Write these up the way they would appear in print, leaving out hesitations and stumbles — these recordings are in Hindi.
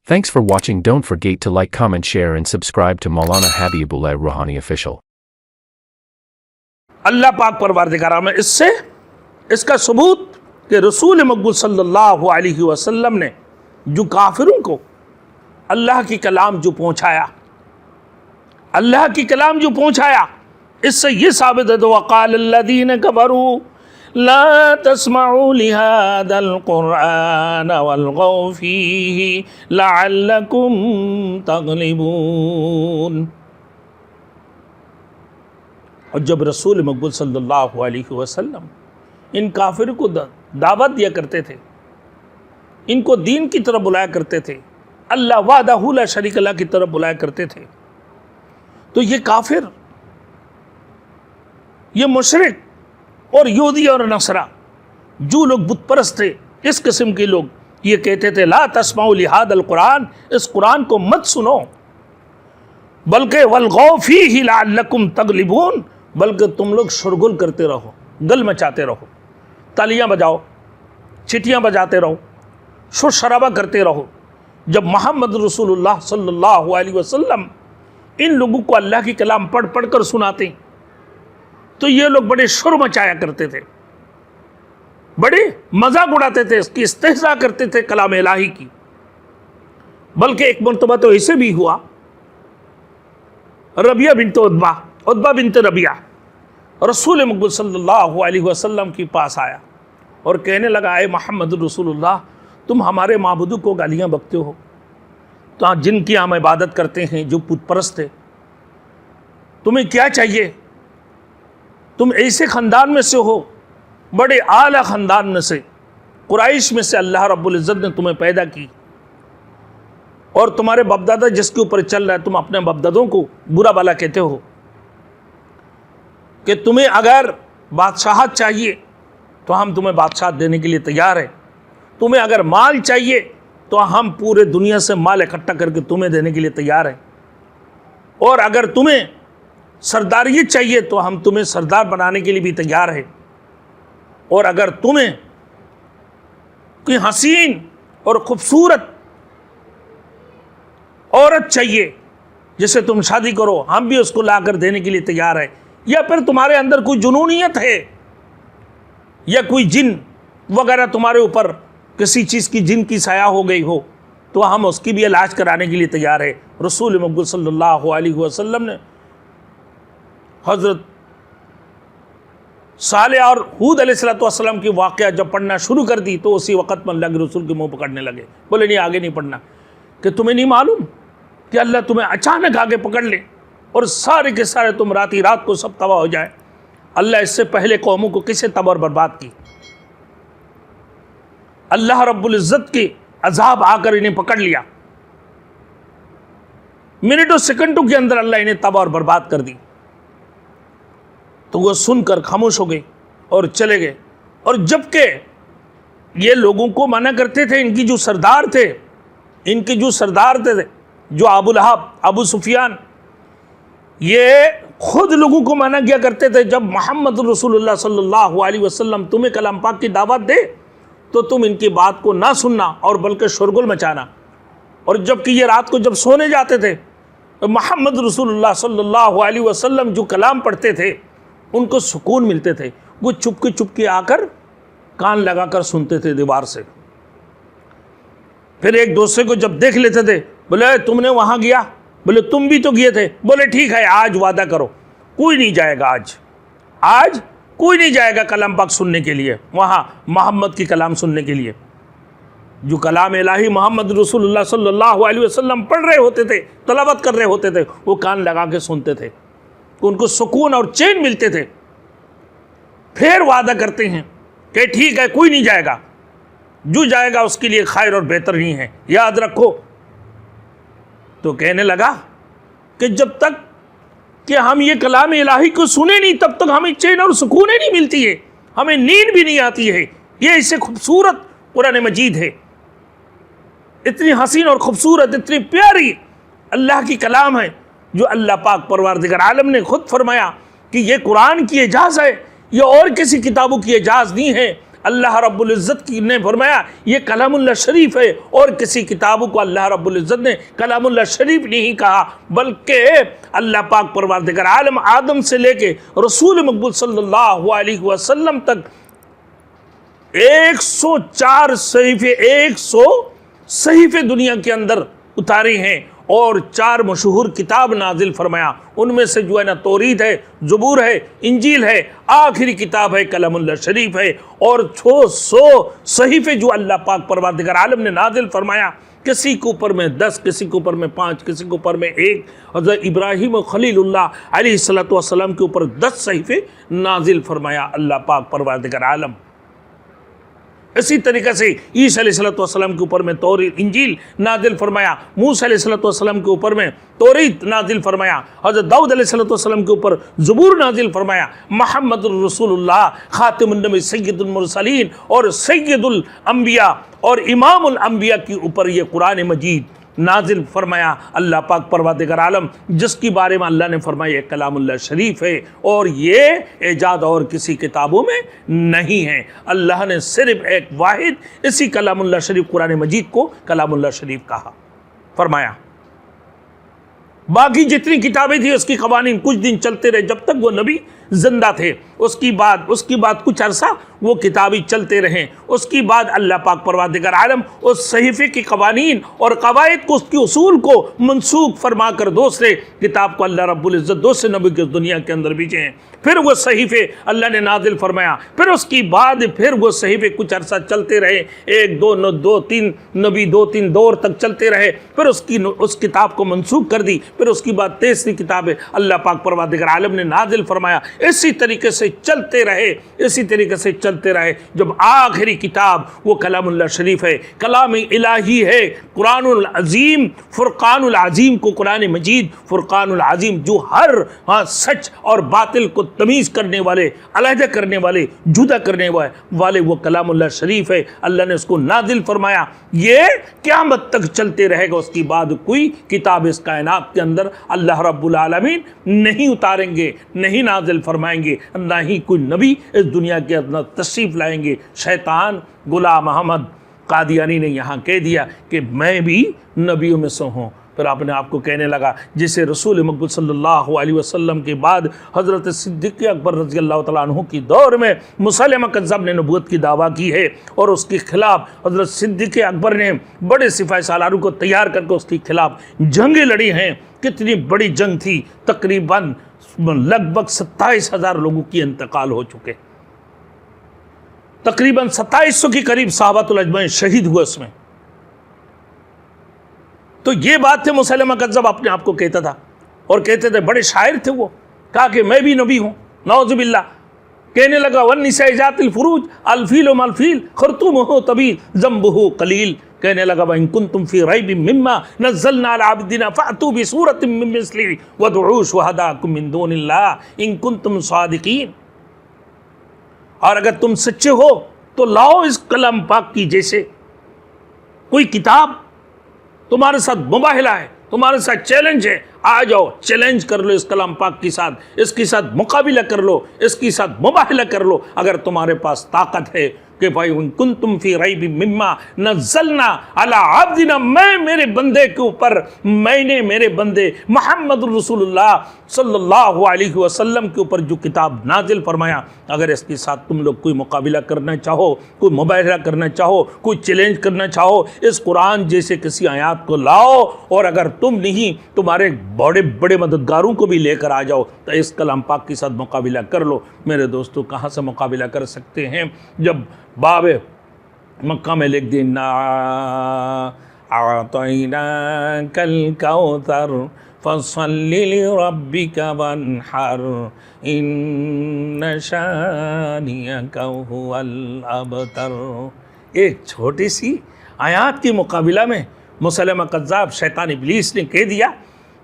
Thanks for watching. Don't forget to like, comment, share and subscribe to Maulana Habibullah Ruhani Official. अल्लाह पाक परवरदिगार में इससे इसका सबूत कि रसूल मकबूल सल्लल्लाहु अलैहि वसल्लम ने जो काफिरों को अल्लाह की कलाम जो पहुँचाया, अल्लाह की कलाम जो पहुँचाया, इससे ये साबित है तो वक़ाल अल्लज़ीन कफ़रू ला तस्मऊ लिहाज़ल क़ुरआन वल्ग़ौ फ़ीही लअल्लकुम तग़लिबून। और जब रसूल मकबूल सल्लल्लाहु अलैहि वसल्लम इन काफिर को दावत दिया करते थे, इनको दीन की तरफ बुलाया करते थे, अल्लाह वहदहू ला शरीक लह की तरफ बुलाया करते थे, तो ये काफिर, ये मुशरिक और यहूदी और नसरा जो लोग बुत परस्त थे, इस किस्म के लोग ये कहते थे ला तस्माउ लिहादल कुरान, इस कुरान को मत सुनो, बल्कि वल्ग़ौ फ़ीही लअल्लकुम तग़लिबून, बल्कि तुम लोग शोरगुल करते रहो, गल मचाते रहो, तालियां बजाओ, चिटियां बजाते रहो, शोर शराबा करते रहो। जब मोहम्मद रसूलुल्लाह सल्लल्लाहु अलैहि वसल्लम इन लोगों को अल्लाह की कलाम पढ़ पढ़ कर सुनाते तो ये लोग बड़े शोर मचाया करते थे, बड़े मजाक उड़ाते थे, इसकी इस्तेहज़ा करते थे कलाम इलाही की। बल्कि एक मरतबा तो ऐसे भी हुआ, Rabia bint Utba, Utba bint Rabia रसूल मकबूल सल्लल्लाहु अलैहि वसल्लम के पास आया और कहने लगा, आए मोहम्मद रसूलुल्लाह, तुम हमारे माबूदों को गालियाँ बकते हो, तो जिनकी हम इबादत करते हैं, जो पुत परस्त है, तुम्हें क्या चाहिए? तुम ऐसे ख़ानदान में से हो, बड़े आला ख़ानदान में से, कुरैश में से अल्लाह रब्बुल इज़्ज़त ने तुम्हें पैदा की, और तुम्हारे बाप-दादा जिसके ऊपर चल रहा है, तुम अपने बाप-दादों को बुरा भला कहते हो कि तुम्हें अगर बादशाहत चाहिए तो हम तुम्हें बादशाहत देने के लिए तैयार हैं, तुम्हें अगर माल चाहिए तो हम पूरे दुनिया से माल इकट्ठा करके तुम्हें देने के लिए तैयार हैं, और अगर तुम्हें सरदारी चाहिए तो हम तुम्हें सरदार बनाने के लिए भी तैयार हैं, और अगर तुम्हें कोई हसीन और ख़ूबसूरत औरत चाहिए जिसे तुम शादी करो, हम भी उसको ला कर देने के लिए तैयार हैं, या फिर तुम्हारे अंदर कोई जुनूनियत है या कोई जिन वगैरह तुम्हारे ऊपर किसी चीज़ की जिन की साया हो गई हो, तो हम उसकी भी इलाज कराने के लिए तैयार है। रसूल मकबूल सल्लल्लाहु अलैहि वसल्लम ने हज़रत सालेह और हूद अलैहिस्सलाम की वाक़या जब पढ़ना शुरू कर दी तो उसी वक़्त में अल्लाह के रसूल के मुँह पकड़ने लगे, बोले नहीं आगे नहीं पढ़ना, कि तुम्हें नहीं मालूम कि अल्लाह तुम्हें अचानक आगे पकड़ ले और सारे के सारे तुम रात ही रात को सब तबाह हो जाए। अल्लाह इससे पहले कौमों को किसे तबाह और बर्बाद की, अल्लाह रब्बुल इज़्ज़त के अज़ाब आकर इन्हें पकड़ लिया, मिनटों सेकंडों के अंदर अल्लाह इन्हें तबाह और बर्बाद कर दी। तो वो सुनकर खामोश हो गए और चले गए। और जबकि ये लोगों को मना करते थे, इनकी जो सरदार थे, इनके जो सरदार थे जो अबू लहब, अबू सुफियान, ये खुद लोगों को मना किया करते थे, जब मोहम्मद रसूलुल्लाह सल्लल्लाहु अलैहि वसल्लम तुम्हें कलाम पाक की दावत दे तो तुम इनकी बात को ना सुनना और बल्कि शोरगुल मचाना। और जबकि ये रात को जब सोने जाते थे तो मोहम्मद रसूलुल्लाह सल्लल्लाहु अलैहि वसल्लम जो कलाम पढ़ते थे उनको सुकून मिलते थे, वो चुपके चुपके आकर कान लगाकर सुनते थे दीवार से। फिर एक दूसरे को जब देख लेते थे, बोले तुमने वहाँ गया, बोले तुम भी तो गए थे, बोले ठीक है आज वादा करो कोई नहीं जाएगा, आज कोई नहीं जाएगा कलाम पाक सुनने के लिए, वहाँ मोहम्मद की कलाम सुनने के लिए। जो कलाम इलाही मोहम्मद रसूलुल्लाह सल्लल्लाहु अलैहि वसल्लम पढ़ रहे होते थे, तलावत कर रहे होते थे, वो कान लगा के सुनते थे, उनको सुकून और चैन मिलते थे। फिर वादा करते हैं कि ठीक है कोई नहीं जाएगा, जो जाएगा उसके लिए खैर और बेहतर नहीं है, याद रखो। तो कहने लगा कि जब तक कि हम ये कलाम इलाही को सुने नहीं तब तक हमें चैन और सुकून नहीं मिलती है, हमें नींद भी नहीं आती है। ये इससे खूबसूरत कुरान मजीद है, इतनी हसीन और ख़ूबसूरत, इतनी प्यारी अल्लाह की कलाम है, जो अल्लाह पाक परवरदिगार आलम ने खुद फरमाया कि ये कुरान की एजाज़ है, ये और किसी किताबों की एजाज़ नहीं है। अल्लाह रब्बुल इज़्ज़त ने फरमाया ये कलामुल्लाह शरीफ है, और किसी किताबों को अल्लाह रब्बुल इज़्ज़त ने कलामुल्लाह शरीफ नहीं कहा, बल्कि अल्लाह पाक परवरदिगार आलम आदम से लेके रसूल मकबूल सल्लल्लाहु अलैहि वसल्लम तक 104 सहीफे 100 सहीफे दुनिया के अंदर उतारे हैं और 4 मशहूर किताब नाजिल फरमाया। उनमें से जो है ना तौरीत है, ज़बूर है, इंजील है, आखिरी किताब है कलामुल्लाह शरीफ है, और 600 सहीफे जो अल्लाह पाक परवरदिगार आलम ने नाजिल फरमाया। किसी के ऊपर में 10, किसी के ऊपर में 5, किसी के ऊपर में 1। हज़रत इब्राहीम खलीलुल्लाह अलैहिस्सलातु वस्सलाम के ऊपर 10 सहीफे नाजिल फरमाया अल्लाह पाक परवरदिगार आलम। इसी तरीके से ईसा अलैहिस्सलातु वस्सलाम के ऊपर में तौरीत इंजील नाजिल फरमाया, मूसा अलैहिस्सलातु वस्सलाम के ऊपर में तौरीत नाजिल फरमाया, हज़रत दाऊद अलैहिस्सलातु वस्सलाम के ऊपर ज़बूर नाजिल फरमाया, मुहम्मदुर रसूलुल्लाह खातिमुन नबी सय्यदुल मुरसलीन और सय्यदुल अंबिया और इमामुल अंबिया के ऊपर ये कुरान मजीद नाजिल फरमाया अल्लाह पाक परवरदिगार आलम, जिसके बारे में अल्लाह ने फरमाया ये कलामुल्लाह शरीफ है और ये एजाद और किसी किताबों में नहीं है। अल्लाह ने सिर्फ एक वाहिद इसी कलामुल्लाह शरीफ कुरान मजीद को कलामुल्लाह शरीफ कहा, फरमाया। बाकी जितनी किताबें थी उसकी कवानीन कुछ दिन चलते रहे जब तक वो नबी जिंदा थे। उसकी बाद कुछ अरसा वो किताबी चलते रहें। उसकी बाद अल्लाह पाक परवरदिगार आलम उस सहीफे की कवानीन और कवायद को, उसकी उसूल को मनसूख फरमा कर दूसरे किताब को अल्लाह रब्बुल इज़्ज़त दूसरे नबी की दुनिया के अंदर भेजे हैं। फिर वो सहीफे अल्लाह ने नाजिल फरमाया। फिर उसकी बाद फिर वो सहीफे कुछ अरसा चलते रहे, 1, 2, 3 नबी 2-3 दौर तक चलते रहे। फिर उस किताब को मनसूख कर दी। फिर उसकी बाद 3री किताब अल्लाह पाक परवरदिगार आलम ने नाजिल फरमाया। इसी तरीके से चलते रहे, इसी तरीके से चलते रहे, जब आखिरी किताब वो कलामुल्लाह शरीफ है, कलाम इलाही है, कुरानुल अजीम, फुरकानुल अजीम को कुरान मजीद फुरकानुल अजीम, जो हर सच और बातिल को तमीज़ करने वाले, अलहदा करने वाले, जुदा करने वाले वो कलामुल्लाह शरीफ है। अल्लाह ने उसको नाजिल फरमाया। ये क़यामत तक चलते रहेगा। उसकी बाद कोई किताब इस कायनात के अंदर अल्लाह रब्बुल आलमीन नहीं उतारेंगे, नहीं नाजिल फरमाएंगे, ना ही कोई नबी इस दुनिया के अंदर तशरीफ़ लाएंगे। शैतान गुलाम अहमद कादियानी ने यहाँ कह दिया कि मैं भी नबियों में से हूँ। फिर अपने आप को कहने लगा जिसे रसूल मकबूल सल्लल्लाहु अलैहि वसल्लम के बाद हज़रत सिद्दीक़ अकबर रज़ी अल्लाह तआला अन्हु की दौर में मुसैलमा कज़्ज़ाब ने नबूवत की दावा की है और उसके खिलाफ हज़रत सिद्दीक़ अकबर ने बड़े सिपाही सालारों को तैयार करके उसके खिलाफ जंगें लड़ी हैं। कितनी बड़ी जंग थी, तकरीबन लगभग 27,000 लोगों की इंतकाल हो चुके, तकरीबन 2700 के करीब सहाबातुल अजमईन शहीद हुए उसमें। तो ये बात थे मुसैलमा कज़्ज़ाब अपने आप को कहता था और कहते थे, बड़े शायर थे वो, कहा कि मैं भी नबी हूँ। नौज़ुबिल्लाह। कहने लगा वन्निसा जातिल फुरूज अलफील मलफील खरतुमुहु तबील ज़म्बुहु कलील। कहने लगा इन कुंतुम फी रैबिम मिम्मा नज़्ज़लना अला अब्दिना फ़अतू बिसूरतिम मिन मिस्लिही वदऊ शुहदाकुम मिन दूनिल्लाह इन कुंतुम सादिकीन। और अगर तुम सच्चे हो तो लाओ इस कलम पाक की जैसे कोई किताब, तुम्हारे साथ मुबाहिला है, तुम्हारे साथ चैलेंज है, आ जाओ चैलेंज कर लो इस कलाम पाक के साथ, इसके साथ मुकाबिला कर लो, इसके साथ मुबाहिला कर लो अगर तुम्हारे पास ताकत है कि भाई कुंतुम फी रैबिम मिम्मा नज़्ज़लना अला अब्दिना, मैं मेरे बंदे के ऊपर, मैंने मेरे बंदे मुहम्मद रसूलुल्लाह सल्लल्लाहु अलैहि वसल्लम के ऊपर जो किताब नाजिल फरमाया, अगर इसके साथ तुम लोग कोई मुकाबिला करना चाहो, कोई मुबाहिला करना चाहो, कोई चैलेंज करना चाहो, इस कुरान जैसे किसी आयात को लाओ और अगर तुम नहीं तुम्हारे बड़े बड़े मददगारों को भी लेकर आ जाओ तो इस कलाम पाक के साथ मुकाबिला कर लो। मेरे दोस्तों, कहाँ से मुकाबिला कर सकते हैं जब बाबे मक्का में लिख देना आतैना कल कौसर फसल्लि लिरब्बिका वन्हर इन्न शानियका हुवल अबतर। एक छोटी सी आयत के मुकाबिला में मुसैलमा कज़्ज़ाब शैतान इब्लीस ने कह दिया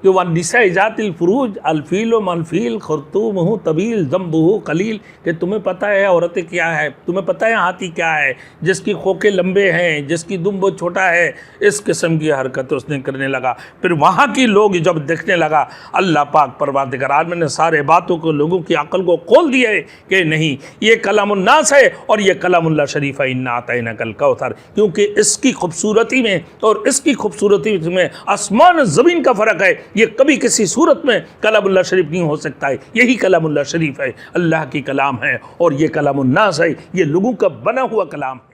कि वह निसा जातिल फुरूज अलफील मलफील खरतूम तबील जम्बू कलील, कि तुम्हें पता है औरतें क्या है, तुम्हें पता है हाथी क्या है, जिसकी खोखे लंबे हैं, जिसकी दुम बहुत छोटा है। इस किस्म की हरकत उसने करने लगा। फिर वहाँ की लोग जब देखने लगा, अल्लाह पाक परवरदिगार आलम ने सारे बातों को लोगों की अक्ल को खोल दिया है कि नहीं, ये कलामुन्नास है और ये कलामुल्लाह शरीफ है, इन्ना अतैनाकल कौसर। क्योंकि इसकी खूबसूरती में और इसकी खूबसूरती में आसमान ज़मीन का फ़र्क है। ये कभी किसी सूरत में कलामुल्लाह शरीफ नहीं हो सकता है। यही कलामुल्लाह शरीफ है, अल्लाह की कलाम है और ये कलामुन्नास है, ये लोगों का बना हुआ कलाम है।